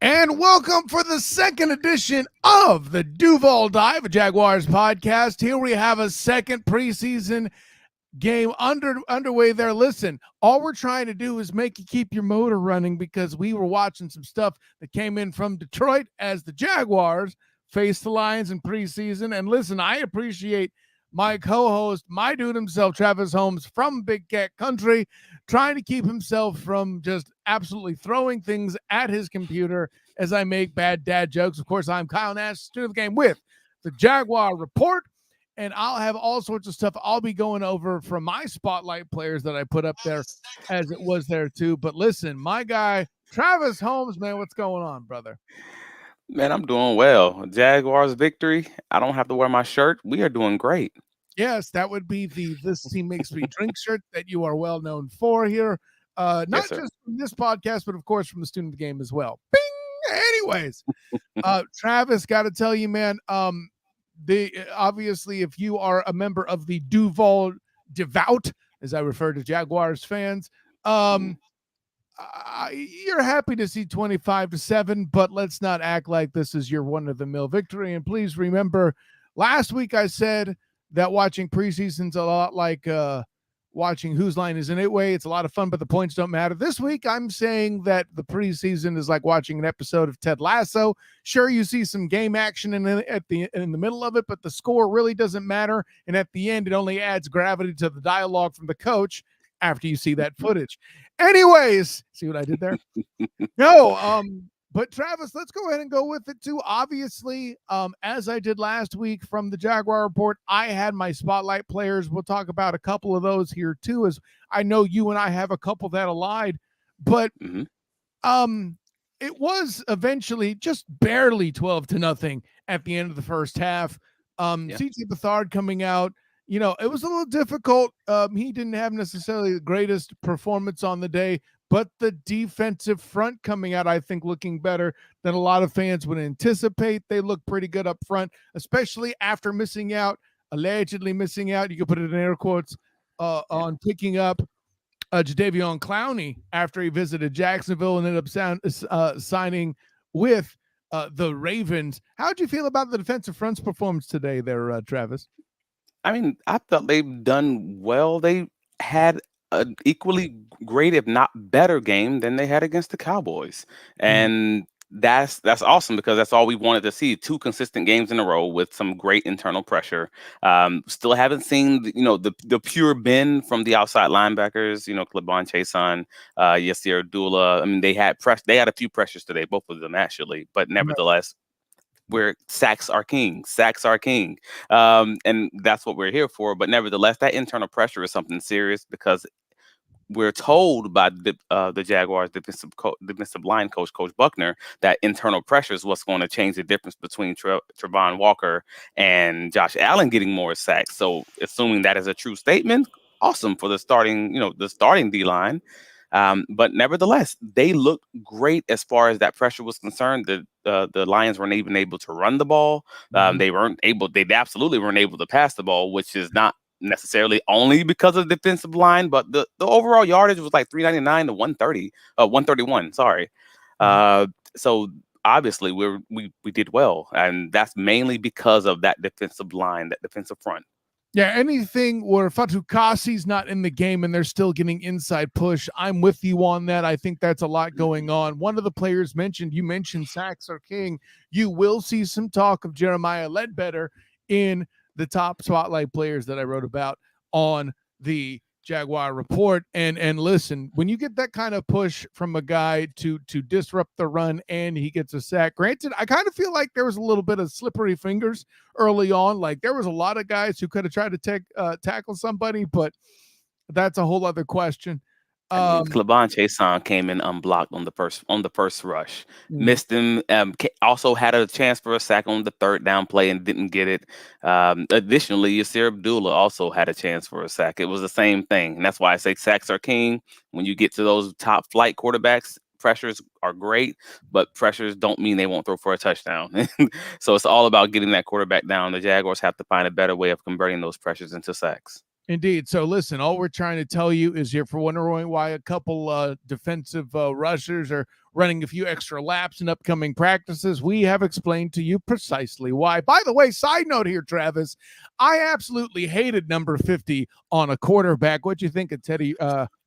And welcome for the second edition of the Duval Dive, a Jaguars podcast. Here we have a second preseason game underway there. Listen, all we're trying to do is make you keep your motor running because we were watching some stuff that came in from Detroit as the Jaguars face the Lions in preseason. And listen, I appreciate my co-host, my dude himself, Travis Holmes from Big Cat Country, trying to keep himself from just absolutely throwing things at his computer as I make bad dad jokes. Of course, I'm Kyle Nash, student of the game with the Jaguar Report, and I'll have all sorts of stuff I'll be going over from my spotlight players that I put up there as it was there too. But listen, my guy, Travis Holmes, man, what's going on, brother? Man, I'm doing well. Jaguars victory. I don't have to wear my shirt. We are doing great. Yes, that would be the This Team Makes Me Drink shirt that you are well known for here. Yes, Not sir. just from this podcast, but of course from the student of the game as well. Bing! Anyways, Travis, got to tell you, man, obviously, if you are a member of the Duval Devout, as I refer to Jaguars fans, you're happy to see 25-7, but let's not act like this is your one-of-the-mill victory. And please remember, last week I said that watching preseason's a lot like watching Whose Line Is in It Way. It's a lot of fun, but the points don't matter. This week, I'm saying that the preseason is like watching an episode of Ted Lasso. Sure, you see some game action in the middle of it, but the score really doesn't matter. And at the end, it only adds gravity to the dialogue from the coach after you see that footage. Anyways, see what I did there? No, but Travis, let's go ahead and go with it too. Obviously, as I did last week from the Jaguar Report, I had my spotlight players. We'll talk about a couple of those here too, as I know you and I have a couple that allied. But it was eventually just barely 12-0 at the end of the first half. CJ Beathard coming out. You know, it was a little difficult. He didn't have necessarily the greatest performance on the day, but the defensive front coming out, I think, looking better than a lot of fans would anticipate. They look pretty good up front, especially after allegedly missing out, you can put it in air quotes, on picking up Jadeveon Clowney after he visited Jacksonville and ended up signing with the Ravens. How'd you feel about the defensive front's performance today there, Travis? I mean, I thought they've done well. They had an equally great, if not better, game than they had against the Cowboys, and that's awesome because that's all we wanted to see. Two consistent games in a row with some great internal pressure. Still haven't seen the pure bend from the outside linebackers. Klabon Chason, Yasir Abdullah. I mean, they had a few pressures today, both of them actually, but nevertheless, where sacks are king. Sacks are king. And that's what we're here for. But nevertheless, that internal pressure is something serious because we're told by the Jaguars defensive line coach, Coach Buckner, that internal pressure is what's going to change the difference between Trevon Walker and Josh Allen getting more sacks. So assuming that is a true statement, awesome for the starting D line. But nevertheless, they looked great as far as that pressure was concerned. The Lions weren't even able to run the ball. They absolutely weren't able to pass the ball, which is not necessarily only because of the defensive line, but the overall yardage was like 399 to 131. Sorry. So obviously we did well, and that's mainly because of that defensive line, that defensive front. Yeah, anything where Fatukasi's not in the game and they're still getting inside push, I'm with you on that. I think that's a lot going on. One of the players you mentioned sacks are king. You will see some talk of Jeremiah Ledbetter in the top spotlight players that I wrote about on the Jaguar Report. And listen, when you get that kind of push from a guy to disrupt the run and he gets a sack, granted, I kind of feel like there was a little bit of slippery fingers early on. Like there was a lot of guys who could have tried to tackle somebody, but that's a whole other question. I mean, Klabon Chason came in unblocked on the first rush, missed him. Also had a chance for a sack on the third down play and didn't get it. Additionally, Yasir Abdullah also had a chance for a sack. It was the same thing, and that's why I say sacks are king. When you get to those top flight quarterbacks, pressures are great, but pressures don't mean they won't throw for a touchdown. So it's all about getting that quarterback down. The Jaguars have to find a better way of converting those pressures into sacks. Indeed. So listen, all we're trying to tell you is if you're wondering why a couple defensive rushers are running a few extra laps in upcoming practices, we have explained to you precisely why. By the way, side note here, Travis, I absolutely hated number 50 on a quarterback. What'd you think of Teddy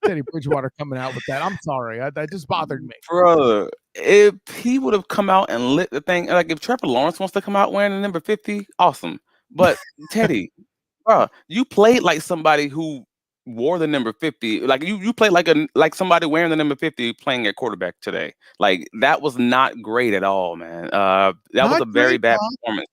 Bridgewater coming out with that? I'm sorry. That just bothered me. Brother, if he would have come out and lit the thing, like if Trevor Lawrence wants to come out wearing the number 50, awesome. But Teddy, bro, you played like somebody who wore the number 50. Like you played like somebody wearing the number 50 playing at quarterback today. Like that was not great at all, man. That was Not a very great, bad huh? performance.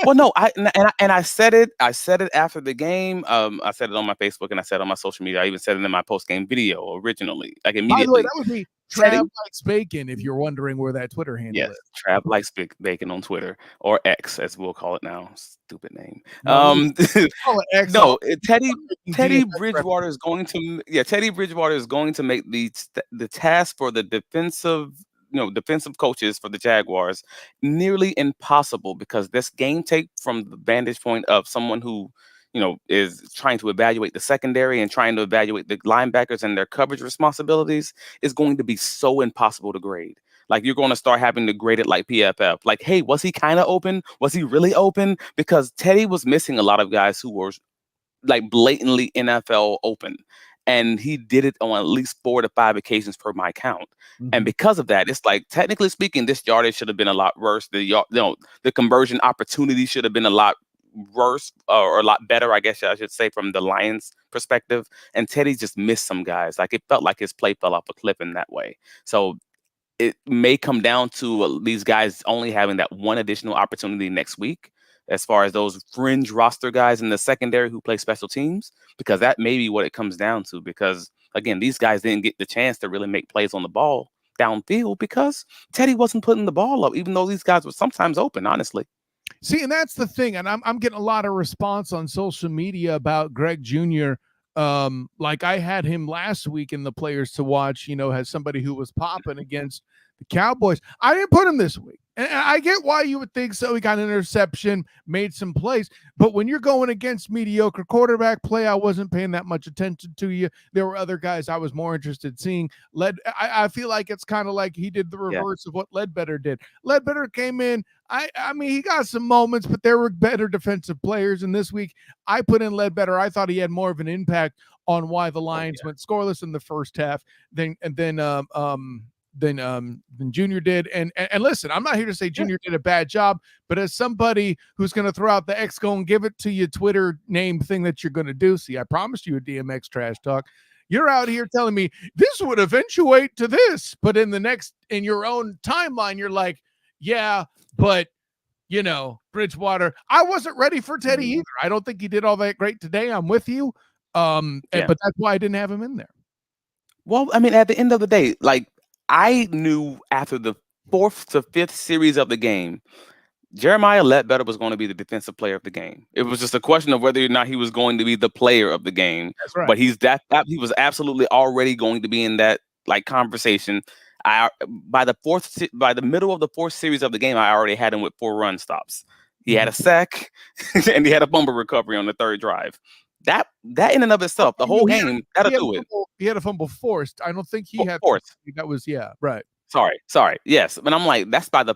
Well, no, I said it. I said it after the game. I said it on my Facebook and I said it on my social media. I even said it in my post game video originally, like By the way, immediately. that would be Teddy, Trav Likes Bacon if you're wondering where that Twitter handle yes, is. Trav likes bacon on Twitter or X, as we'll call it now. Stupid name. No, we call it X all No, Teddy DMX Bridgewater is going to Teddy Bridgewater is going to make the task for the defensive coaches for the Jaguars nearly impossible because this game tape from the vantage point of someone who is trying to evaluate the secondary and trying to evaluate the linebackers and their coverage responsibilities is going to be so impossible to grade. Like you're going to start having to grade it like PFF. Like, hey, was he kind of open? Was he really open? Because Teddy was missing a lot of guys who were like blatantly NFL open. And he did it on at least 4 to 5 occasions per my count. And because of that, it's like technically speaking, this yardage should have been a lot worse. The conversion opportunity should have been a lot worse or a lot better, I guess I should say, from the Lions' perspective. And Teddy just missed some guys. Like it felt like his play fell off a cliff in that way. So it may come down to these guys only having that one additional opportunity next week as far as those fringe roster guys in the secondary who play special teams, because that may be what it comes down to. Because, again, these guys didn't get the chance to really make plays on the ball downfield because Teddy wasn't putting the ball up, even though these guys were sometimes open, honestly. See, and that's the thing, and I'm getting a lot of response on social media about Greg Jr. Like I had him last week in the players to watch, as somebody who was popping against the Cowboys. I didn't put him this week. And I get why you would think so. He got an interception, made some plays. But when you're going against mediocre quarterback play, I wasn't paying that much attention to you. There were other guys I was more interested in seeing. I feel like it's kind of like he did the reverse of what Ledbetter did. Ledbetter came in. I mean, he got some moments, but there were better defensive players. And this week, I put in Ledbetter. I thought he had more of an impact on why the Lions went scoreless in the first half than Junior did. And listen, I'm not here to say Junior did a bad job, but as somebody who's going to throw out the X, go and give it to you Twitter name thing that you're going to do. See, I promised you a DMX trash talk. You're out here telling me this would eventuate to this, but in your own timeline, you're like, yeah, but Bridgewater, I wasn't ready for Teddy either. I don't think he did all that great today. I'm with you. But that's why I didn't have him in there. Well, I mean, at the end of the day, like I knew after the 4th to 5th series of the game, Jeremiah Ledbetter was going to be the defensive player of the game. It was just a question of whether or not he was going to be the player of the game. That's right. But he was absolutely already going to be in that like conversation. By the middle of the 4th series of the game, I already had him with 4 run stops. He had a sack and he had a fumble recovery on the 3rd drive. That in and of itself, the whole game, that'll do it. He had a fumble forced. I don't think he had forced. That was right. Sorry. Yes, but I'm like, that's by the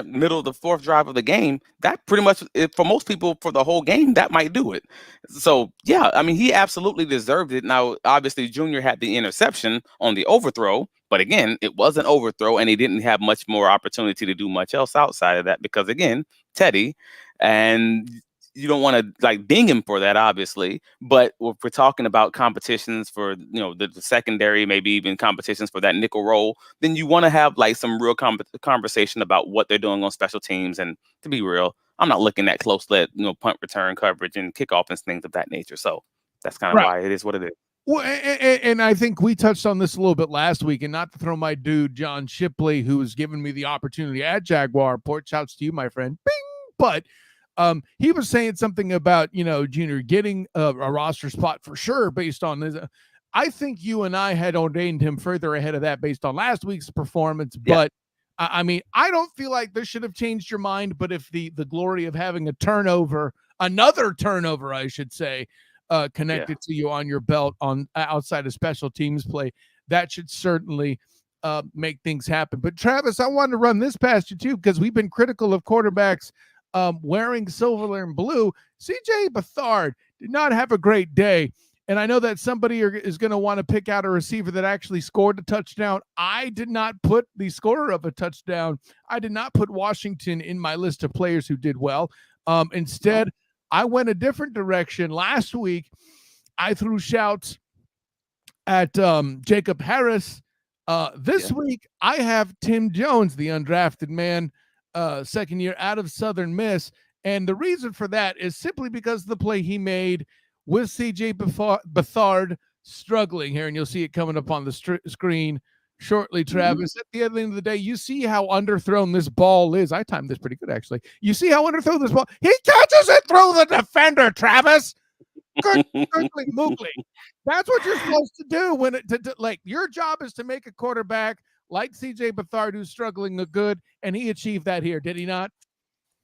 middle of the 4th drive of the game. That pretty much, for most people, for the whole game, that might do it. So yeah, I mean, he absolutely deserved it. Now, obviously, Junior had the interception on the overthrow, but again, it was an overthrow, and he didn't have much more opportunity to do much else outside of that because again, Teddy, and you don't want to like ding him for that, obviously. But if we're talking about competitions for the secondary, maybe even competitions for that nickel role, then you want to have like some real conversation about what they're doing on special teams. And to be real, I'm not looking at close let punt return coverage and kickoff and things of that nature. So that's kind of why it is what it is. Well, and I think we touched on this a little bit last week, and not to throw my dude John Shipley, who was giving me the opportunity at Jaguar. Port shouts to you, my friend. Bing! But he was saying something about, Junior getting a roster spot for sure based on this. I think you and I had ordained him further ahead of that based on last week's performance. But I mean, I don't feel like this should have changed your mind. But if the glory of having another turnover, I should say, Yeah. connected to you on your belt on outside of special teams play. That should certainly make things happen. But Travis, I wanted to run this past you too, because we've been critical of quarterbacks wearing silver and blue. CJ Beathard did not have a great day. And I know that somebody is going to want to pick out a receiver that actually scored a touchdown. I did not put the scorer of a touchdown. I did not put Washington in my list of players who did well. Instead, I went a different direction. Last week, I threw shouts at Jacob Harris. This week, I have Tim Jones, the undrafted man, second year out of Southern Miss. And the reason for that is simply because of the play he made with CJ Beathard struggling here. And you'll see it coming up on the screen shortly, Travis. Mm-hmm. At the end of the day, you see how underthrown this ball is. I timed this pretty good, actually. You see how underthrown this ball. He catches it through the defender, Travis. Good, Moogly. That's what you're supposed to do when like your job is to make a quarterback like CJ Beathard who's struggling the good, and he achieved that here, did he not?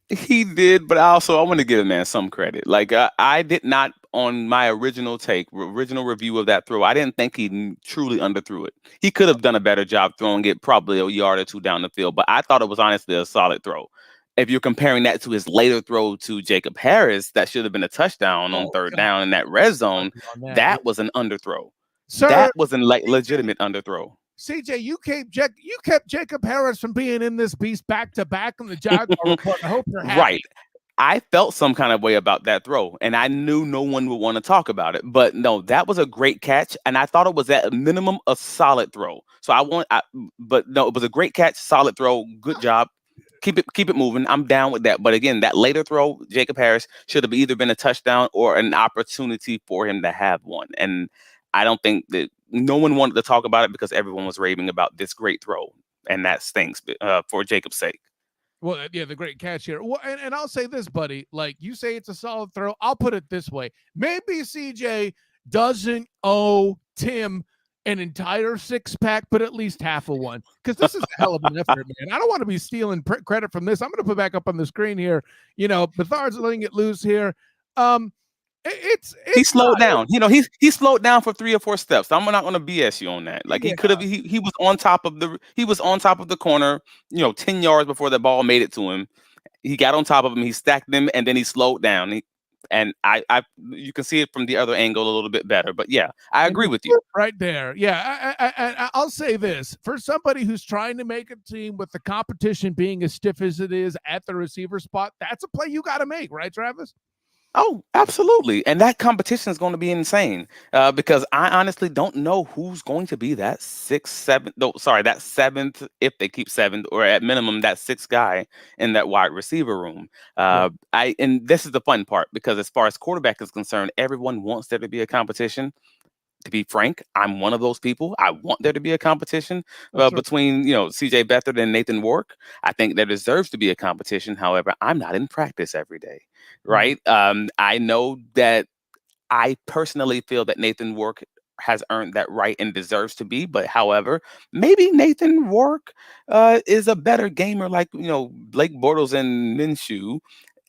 He did, but I want to give a man some credit. Like I did not, on my original review of that throw, I didn't think he truly underthrew it. He could have done a better job throwing it, probably a yard or two down the field, but I thought it was honestly a solid throw. If you're comparing that to his later throw to Jacob Harris, that should have been a touchdown on third down in that red zone. That was an underthrow. Sir, that was a legitimate underthrow. CJ, you kept Jacob Harris from being in this beast back to back in the Jaguar report. I hope you're happy. Right. I felt some kind of way about that throw, and I knew no one would want to talk about it. But no, that was a great catch, and I thought it was at a minimum a solid throw. So but no, it was a great catch, solid throw, good job. Keep it moving. I'm down with that. But again, that later throw, Jacob Harris should have either been a touchdown or an opportunity for him to have one. And I don't think that no one wanted to talk about it because everyone was raving about this great throw, and that stinks for Jacob's sake. Well, yeah, the great catch here. Well, and I'll say this, buddy. Like you say, it's a solid throw. I'll put it this way: maybe CJ doesn't owe Tim an entire six-pack, but at least half of one, because this is a hell of an effort, man. I don't want to be stealing credit from this. I'm going to put back up on the screen here. You know, Beathard's letting it loose here. He slowed down. You know, he slowed down for 3 or 4 steps. I'm not going to BS you on that. Like he could have. He was on top of the corner. 10 yards before the ball made it to him. He got on top of him. He stacked them, and then he slowed down. And you can see it from the other angle a little bit better. But yeah, I agree with you. Right there. Yeah, I'll say this. For somebody who's trying to make a team with the competition being as stiff as it is at the receiver spot, that's a play you got to make, right, Travis? Oh, absolutely. And that competition is going to be insane because I honestly don't know who's going to be that that seventh, if they keep 7th, or at minimum that 6th guy in that wide receiver room. And this is the fun part, because as far as quarterback is concerned, everyone wants there to be a competition. To be frank, I'm one of those people. I want there to be a competition between, CJ Beathard and Nathan Rourke. I think there deserves to be a competition. However, I'm not in practice every day, right? I know that I personally feel that Nathan Rourke has earned that right and deserves to be. But however, maybe Nathan Rourke is a better gamer like, Blake Bortles and Minshew,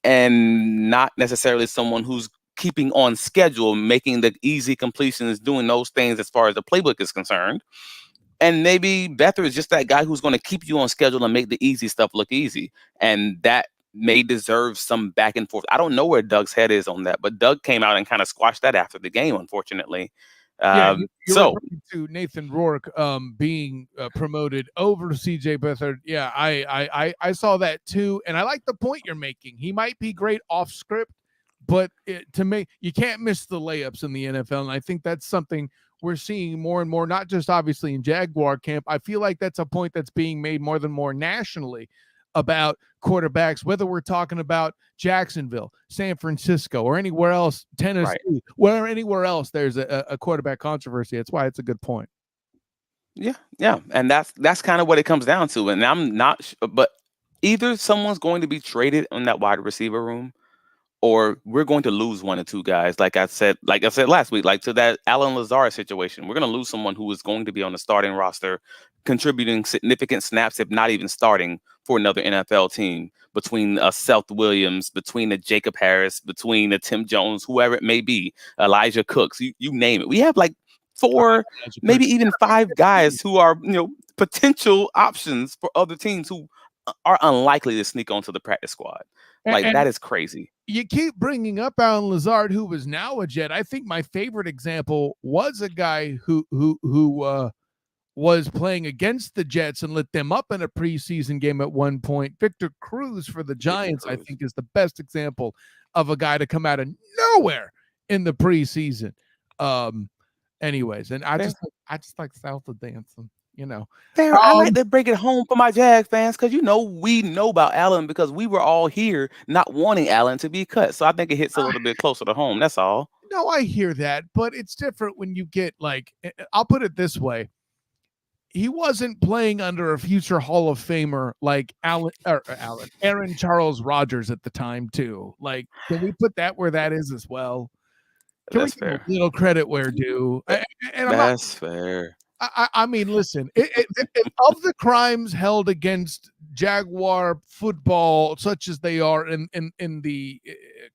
and not necessarily someone who's keeping on schedule, making the easy completions, doing those things as far as the playbook is concerned. And maybe Beathard is just that guy who's going to keep you on schedule and make the easy stuff look easy. And that may deserve some back and forth. I don't know where Doug's head is on that, but Doug came out and kind of squashed that after the game, unfortunately. You're referring to Nathan Rourke being promoted over CJ Beathard. Yeah, I saw that too, and I like the point you're making. He might be great off script, but you can't miss the layups in the NFL, and I think that's something we're seeing more and more, not just obviously in Jaguar camp. I feel like that's a point that's being made more than more nationally about quarterbacks, whether we're talking about Jacksonville, San Francisco, or anywhere else, Tennessee, where anywhere else there's a quarterback controversy. That's why it's a good point. Yeah, and that's kind of what it comes down to. And I'm not, but either someone's going to be traded in that wide receiver room, or we're going to lose 1 or 2 guys. Like I said last week, like to that Alan Lazard situation, we're going to lose someone who is going to be on the starting roster contributing significant snaps, if not even starting for another NFL team, between a Seth Williams, between a Jacob Harris, between a Tim Jones, whoever it may be, Elijah Cooks, you name it. We have like 4, maybe even 5 guys who are, potential options for other teams who are unlikely to sneak onto the practice squad. Like, And that is crazy. you keep bringing up Allen Lazard, who was now a Jet. I think my favorite example was a guy who was playing against the Jets and lit them up in a preseason game at one point. Victor Cruz for the Giants, I think, is the best example of a guy to come out of nowhere in the preseason. Anyways, and I just like salsa dancing, Fair. I like to break it home for my Jags fans because we know about Allen because we were all here not wanting Allen to be cut. So I think it hits a little bit closer to home. That's all. No, I hear that, but it's different when you get I'll put it this way. He wasn't playing under a future Hall of Famer like Aaron Charles Rodgers at the time too. Like, can we put that where that is as well? That's fair. A little credit where due. That's fair. I mean, listen, of the crimes held against Jaguar football, such as they are in the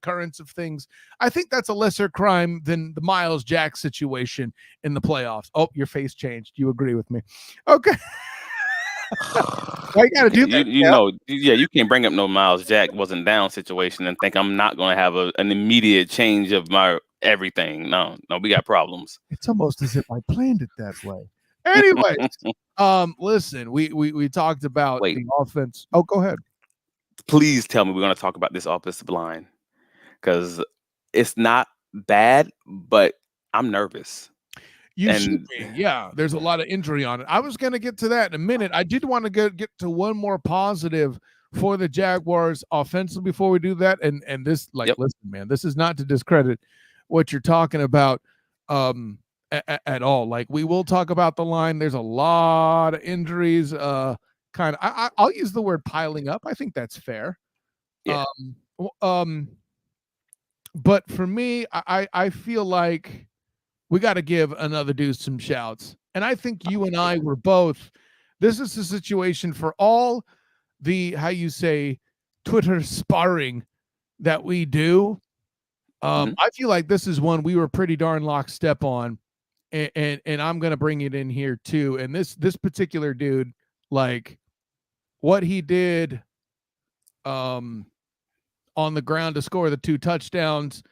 currents of things, I think that's a lesser crime than the Miles Jack situation in the playoffs. Oh, your face changed. You agree with me? Okay. I got to do that. You can't bring up no Miles Jack wasn't down situation and think I'm not going to have an immediate change of my everything. No, we got problems. It's almost as if I planned it that way. Anyways, listen, we talked about the offense. Oh, go ahead. Please tell me we're going to talk about this offensive line because it's not bad, but I'm nervous. You should be. Yeah, there's a lot of injury on it. I was going to get to that in a minute. I did want to get to one more positive for the Jaguars offensively before we do that. And this, listen, man, this is not to discredit what you're talking about at all. Like, we will talk about the line. There's a lot of injuries. I'll use the word piling up. I think that's fair. Yeah. But for me, I feel like we got to give another dude some shouts. And I think you and I were both. This is a situation for all the, how you say, Twitter sparring that we do. I feel like this is one we were pretty darn lockstep on. And I'm going to bring it in here too. And this particular dude, like what he did on the ground to score the 2 touchdowns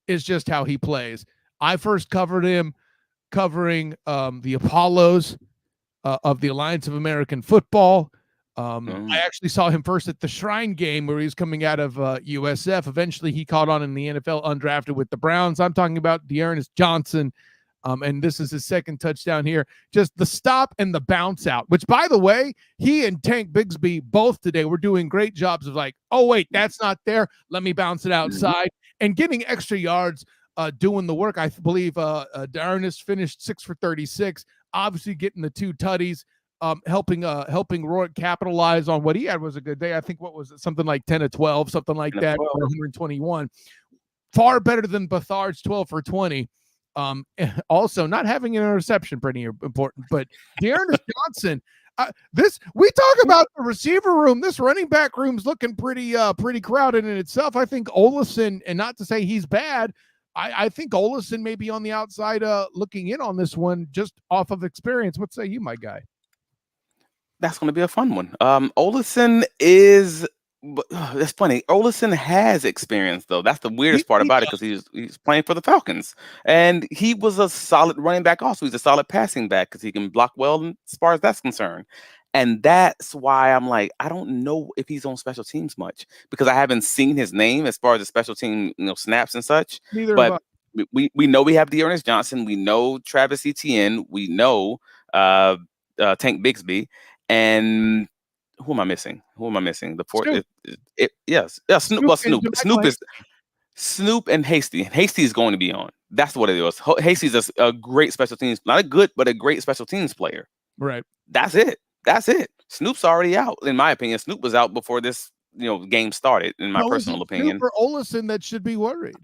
is just how he plays. I first covered him covering the Apollos of the Alliance of American Football. I actually saw him first at the Shrine game where he was coming out of USF. Eventually, he caught on in the NFL undrafted with the Browns. I'm talking about Dearness Johnson. And this is his second touchdown here. Just the stop and the bounce out, which, by the way, he and Tank Bigsby both today were doing great jobs of like, oh, wait, that's not there. Let me bounce it outside and getting extra yards. Doing the work. I believe Darnus finished 6 for 36, obviously getting the 2 tutties, helping Rourke capitalize on what he had was a good day. I think, what was it, something like 10 to 12, something like that, 121. Far better than Bethard's 12 for 20. Also, not having an interception, pretty important. But Dearness Johnson, we talk about the receiver room. This running back room's looking pretty crowded in itself. I think Olesen, and not to say he's bad, I think Olesen may be on the outside looking in on this one just off of experience. What say you, my guy? That's going to be a fun one. Olesen is that's funny. Olesen has experience, though. That's the weirdest part about it because he's playing for the Falcons. And he was a solid running back also. He's a solid passing back because he can block well as far as that's concerned. And that's why I'm like, I don't know if he's on special teams much because I haven't seen his name as far as the special team, snaps and such. But we know we have Dearness Johnson. We know Travis Etienne. We know Tank Bigsby. And who am I missing? The fourth. Snoop and Hasty. Hasty is going to be on. That's what it was. Hasty's a great special teams, not a good, but a great special teams player. Right. That's it. Snoop's already out, in my opinion. Snoop was out before this, game started, in my personal opinion. For Olesen that should be worried.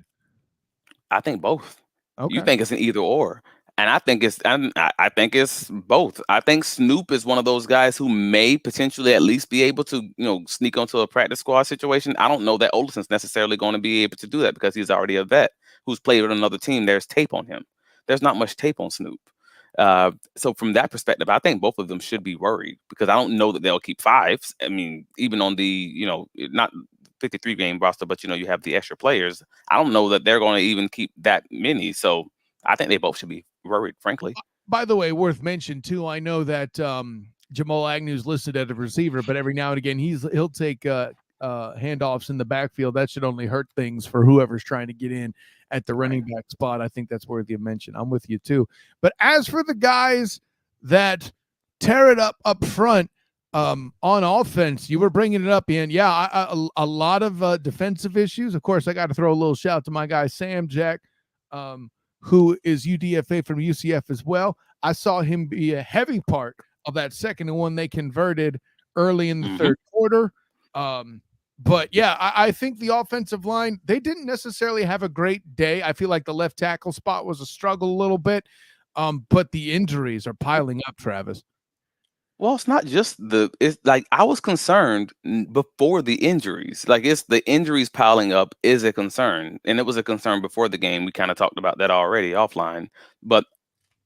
I think both. Okay. You think it's an either or. And I think it's both. I think Snoop is one of those guys who may potentially at least be able to, sneak onto a practice squad situation. I don't know that Olsen's necessarily going to be able to do that because he's already a vet who's played with another team. There's tape on him. There's not much tape on Snoop. So from that perspective, I think both of them should be worried because I don't know that they'll keep fives. I mean, even on the, not 53 game roster, but you have the extra players. I don't know that they're going to even keep that many. So I think they both should be worried, frankly. By the way, worth mention too, I know that Jamal Agnew's listed as a receiver, but every now and again he'll take handoffs in the backfield. That should only hurt things for whoever's trying to get in at the running back spot. I think that's worthy of mention. I'm with you too. But as for the guys that tear it up front on offense, you were bringing it up, Ian. Yeah, a lot of defensive issues. Of course, I got to throw a little shout out to my guy Sam Jack, who is UDFA from UCF as well. I saw him be a heavy part of that second and one they converted early in the third quarter. But yeah, I think the offensive line, they didn't necessarily have a great day. I feel like the left tackle spot was a struggle a little bit. But the injuries are piling up, Travis. Well, it's not just it's like I was concerned before the injuries. Like it's the injuries piling up is a concern. And it was a concern before the game. We kind of talked about that already offline. But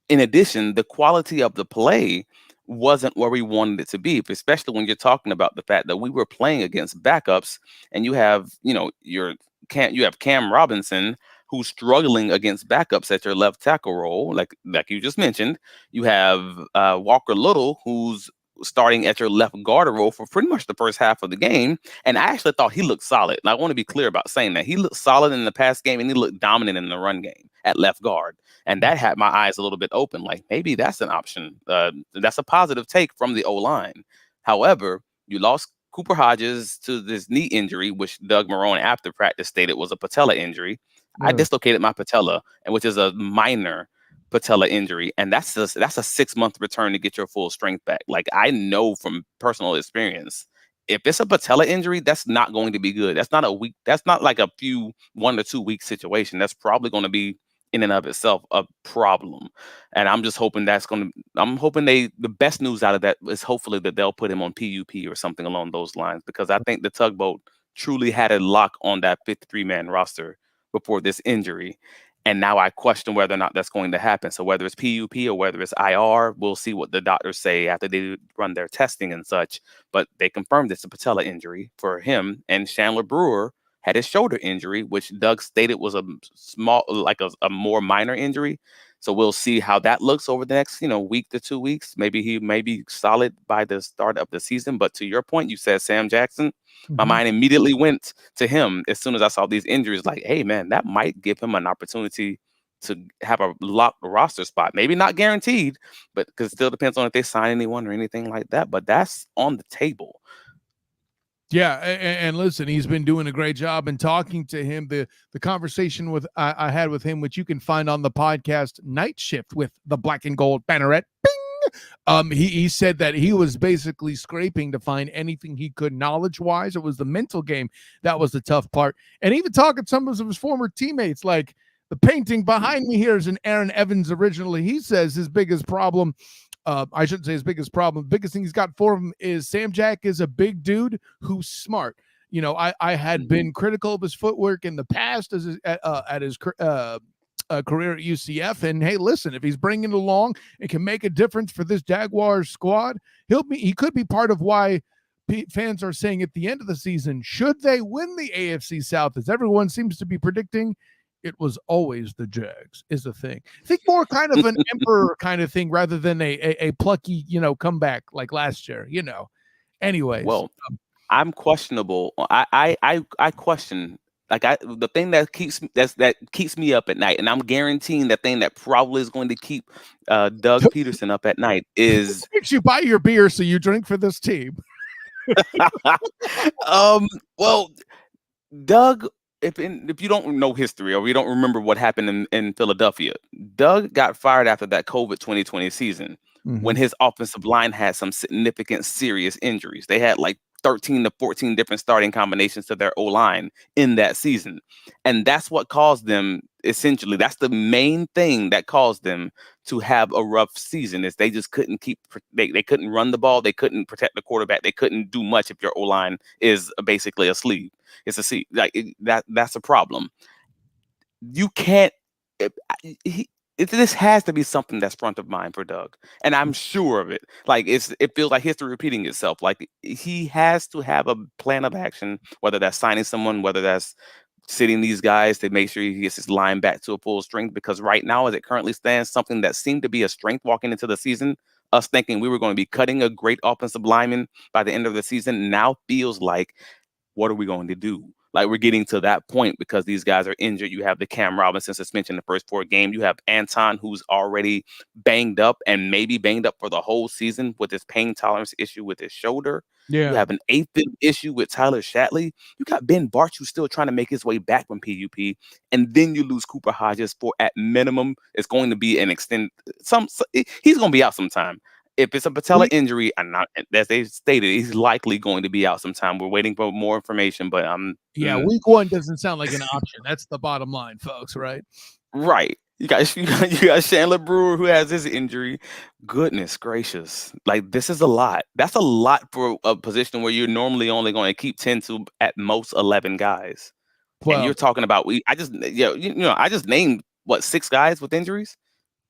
in addition, the quality of the play wasn't where we wanted it to be, especially when you're talking about the fact that we were playing against backups and you have, you have Cam Robinson who's struggling against backups at your left tackle role, like you just mentioned. You have Walker Little, who's starting at your left guard role for pretty much the first half of the game. And I actually thought he looked solid. And I want to be clear about saying that. He looked solid in the past game and he looked dominant in the run game at left guard. And that had my eyes a little bit open. Like maybe that's an option. That's a positive take from the O-line. However, you lost Cooper Hodges to this knee injury, which Doug Marrone after practice stated was a patella injury. I dislocated my patella, and which is a minor patella injury, and that's a 6-month return to get your full strength back. Like I know from personal experience, if it's a patella injury, that's not going to be good. That's not a week. That's not like a 1 to 2 week situation. That's probably going to be in and of itself a problem. And I'm just hoping the best news out of that is hopefully that they'll put him on PUP or something along those lines, because I think the Tugboat truly had a lock on that 53-man roster before this injury. And now I question whether or not that's going to happen. So whether it's PUP or whether it's IR, we'll see what the doctors say after they run their testing and such. But they confirmed it's a patella injury for him. And Chandler Brewer had his shoulder injury, which Doug stated was a small, like a more minor injury. So we'll see how that looks over the next, week to 2 weeks. Maybe he may be solid by the start of the season. But to your point, you said Sam Jackson. My mind immediately went to him as soon as I saw these injuries. Like, hey, man, that might give him an opportunity to have a locked roster spot. Maybe not guaranteed, but because it still depends on if they sign anyone or anything like that. But that's on the table. Yeah, and listen, he's been doing a great job. And talking to him, the conversation I had with him, which you can find on the podcast Night Shift with the Black and Gold Banneret. Bing! He said that he was basically scraping to find anything he could knowledge-wise. It was the mental game that was the tough part. And even talking to some of his former teammates, like the painting behind me here is an Aaron Evans originally. He says his biggest problem, I shouldn't say his biggest problem, the biggest thing he's got for him is Sam Jack is a big dude who's smart. I had been critical of his footwork in the past at his career at UCF. And hey, listen, if he's bringing it along and can make a difference for this Jaguars squad, he could be part of why fans are saying at the end of the season, should they win the AFC South, as everyone seems to be predicting, it was always the Jags is the thing. I think more kind of an emperor kind of thing rather than a plucky, comeback like last year, Anyways. Well, I'm questionable. I question, like the thing that keeps me up at night, and I'm guaranteeing the thing that probably is going to keep Doug Peterson up at night is makes you buy your beer so you drink for this team. Well, Doug, if you don't know history or you don't remember what happened in Philadelphia, Doug got fired after that COVID 2020 season when his offensive line had some significant serious injuries. They had like 13 to 14 different starting combinations to their O-line in that season. And that's what caused them, essentially, that's the main thing that caused them to have a rough season, is they just couldn't they couldn't run the ball, they couldn't protect the quarterback, they couldn't do much if your O-line is basically asleep. It's a seat. That's a problem. You can't. This has to be something that's front of mind for Doug, and I'm sure of it. Like it feels like history repeating itself. Like he has to have a plan of action, whether that's signing someone, whether that's sitting these guys to make sure he gets his line back to a full strength. Because right now, as it currently stands, something that seemed to be a strength walking into the season, us thinking we were going to be cutting a great offensive lineman by the end of the season, now feels like, what are we going to do? Like, we're getting to that point because these guys are injured. You have the Cam Robinson suspension in the first 4 games. You have Anton, who's already banged up and maybe banged up for the whole season with his pain tolerance issue with his shoulder. You have an AFib issue with Tyler Shatley. You got Ben Barch, who's still trying to make his way back from PUP. And then you lose Cooper Hodges for, at minimum, it's going to be an extended, he's going to be out sometime. If it's a patella injury, and not, as they stated, he's likely going to be out sometime. We're waiting for more information, but week 1 doesn't sound like an option. That's the bottom line, folks. Right? Right. You got Chandler Brewer, who has his injury. Goodness gracious! Like, this is a lot. That's a lot for a position where you're normally only going to keep 10 to at most 11 guys. And you're talking about I just named 6 guys with injuries.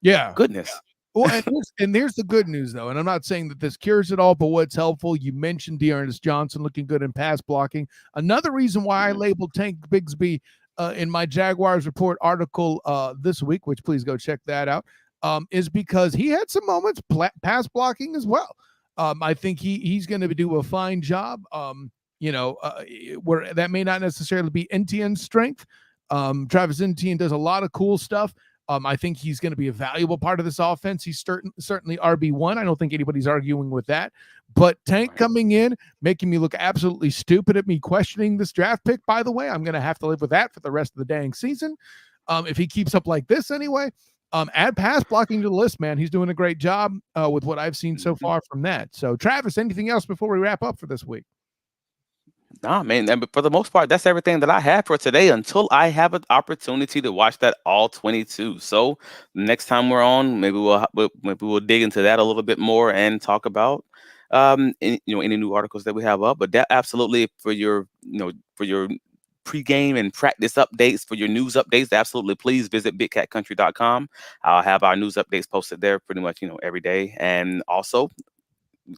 Yeah. Goodness. Well, and there's the good news, though, and I'm not saying that this cures it all, but what's helpful, you mentioned Dearness Johnson looking good in pass blocking. Another reason why I labeled Tank Bigsby in my Jaguars report article this week, which please go check that out, is because he had some moments pass blocking as well. I think he's going to do a fine job. Where that may not necessarily be Etienne's strength. Travis Etienne does a lot of cool stuff. I think he's going to be a valuable part of this offense. He's certainly RB1. I don't think anybody's arguing with that. But Tank coming in, making me look absolutely stupid at me questioning this draft pick, by the way. I'm going to have to live with that for the rest of the dang season. If he keeps up like this anyway. Add pass blocking to the list, man. He's doing a great job with what I've seen so far from that. So, Travis, anything else before we wrap up for this week? Nah, man. But for the most part, that's everything that I have for today until I have an opportunity to watch that all 22. So next time we're on, maybe we'll dig into that a little bit more and talk about any new articles that we have up. But that absolutely for your pregame and practice updates, for your news updates, absolutely please visit bigcatcountry.com. I'll have our news updates posted there pretty much every day, and also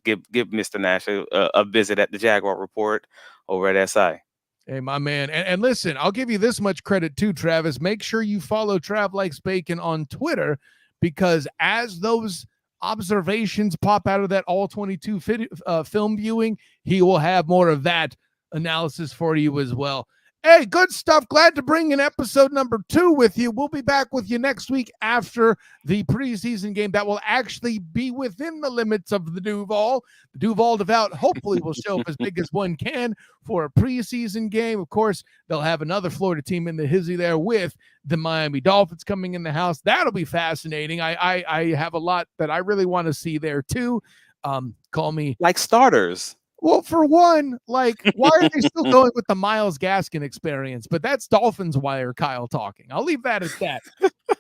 give Mr. Nash a visit at the Jaguar Report over at SI. Hey, my man. And listen, I'll give you this much credit too, Travis. Make sure you follow Trav Likes Bacon on Twitter, because as those observations pop out of that all 22 film viewing, he will have more of that analysis for you as well. Hey, good stuff. Glad to bring in episode number 2 with you. We'll be back with you next week after the preseason game that will actually be within the limits of the Duval. The Duval Devout hopefully will show up as big as one can for a preseason game. Of course, they'll have another Florida team in the hizzy there with the Miami Dolphins coming in the house. That'll be fascinating. I have a lot that I really want to see there too. Call me like starters. Well, for one, why are they still going with the Myles Gaskin experience? But that's Dolphins wire Kyle talking. I'll leave that at that.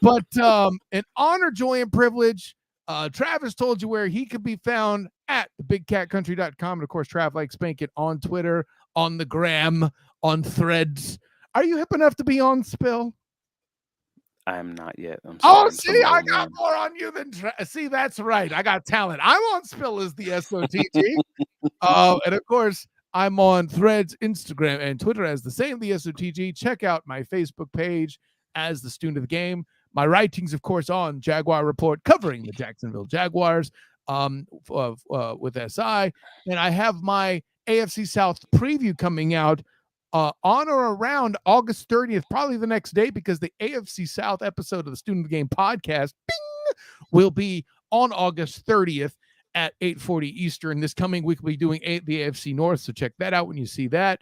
But an honor, joy, and privilege. Travis told you where he could be found at thebigcatcountry.com. And, of course, Trav Likes Bacon on Twitter, on the gram, on Threads. Are you hip enough to be on Spill? I am not yet. See, I got more on you than see. That's right. I got talent. I'm on Spill as the SOTG, and of course, I'm on Threads, Instagram, and Twitter as the same, the SOTG. Check out my Facebook page as the student of the game. My writings, of course, on Jaguar Report covering the Jacksonville Jaguars with SI, and I have my AFC South preview coming out on or around August 30th, probably the next day, because the AFC South episode of the Student of the Game podcast will be on August 30th at 8:40 Eastern. This coming week, we'll be doing the AFC North, so check that out when you see that.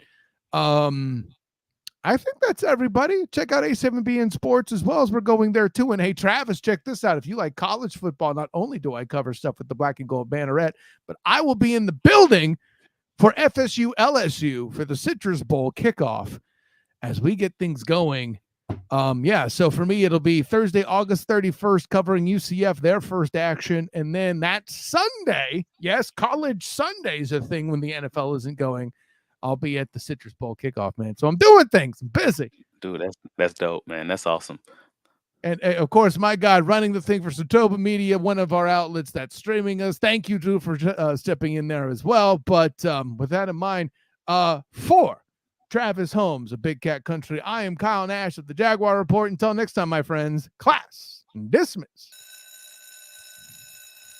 I think that's everybody. Check out A7B in Sports as well, as we're going there too. And hey, Travis, check this out. If you like college football, not only do I cover stuff with the Black and Gold Banneret, but I will be in the building for FSU LSU for the Citrus Bowl kickoff as we get things going. So for me, it'll be Thursday, August 31st, covering UCF, their first action. And then that Sunday, yes, College Sunday's a thing when the NFL isn't going. I'll be at the Citrus Bowl kickoff, man. So I'm doing things. I'm busy. Dude, that's dope, man. That's awesome. And of course, my God, running the thing for Sotoba Media, one of our outlets that's streaming us. Thank you, Drew, for stepping in there as well. But with that in mind, for Travis Holmes of Big Cat Country, I am Kyle Nash of the Jaguar Report. Until next time, my friends, class dismissed.